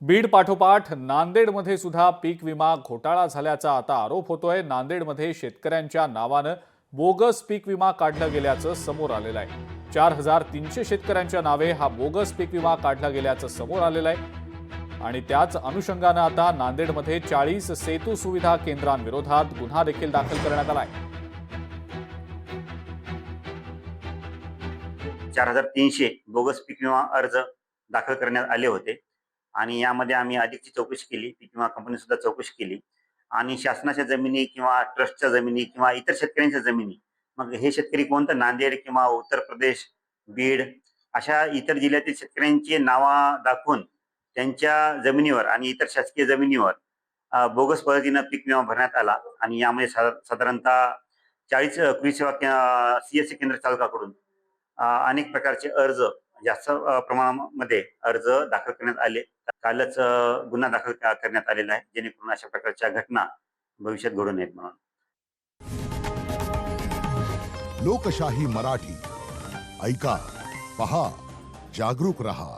बीड पाठोपाठ नांदेडमध्ये सुद्धा पीक विमा घोटाळा झाल्याचा आता आरोप होतोय। नांदेडमध्ये शेतकऱ्यांच्या नावानं बोगस पीक विमा काढला गेल्याचं समोर आलेलं आहे। 4300 शेतकऱ्यांच्या नावे हा बोगस पीक विमा काढला गेल्याचं समोर आलेलं आहे आणि त्याच अनुषंगानं आता नांदेडमध्ये 40 सेतू सुविधा केंद्रांविरोधात गुन्हा देखील दाखल करण्यात आलाय। 4300 बोगस पीक विमा अर्ज दाखल करण्यात आले होते आणि यामध्ये आम्ही अधिकची चौकशी केली। पीक विमा कंपनी सुद्धा चौकशी केली आणि शासनाच्या जमिनी किंवा ट्रस्टच्या जमिनी किंवा इतर शेतकऱ्यांच्या जमिनी, मग हे शेतकरी कोणतं नांदेड किंवा उत्तर प्रदेश, बीड अशा इतर जिल्ह्यातील शेतकऱ्यांची नावं दाखवून त्यांच्या जमिनीवर आणि इतर शासकीय जमिनीवर बोगस पद्धतीनं पीक विमा भरण्यात आला आणि यामध्ये साधारणतः 40 कृषी सेवा सीएससी केंद्र चालकाकडून अनेक प्रकारचे अर्ज जास्त प्रमाणामध्ये अर्ज दाखल करण्यात आले। कालच गुन्हा दाखल करण्यात आलेला आहे, जेणेकरून अशा प्रकारच्या घटना भविष्यात घडू नयेत म्हणून। लोकशाही मराठी ऐका, पहा, जागरूक रहा।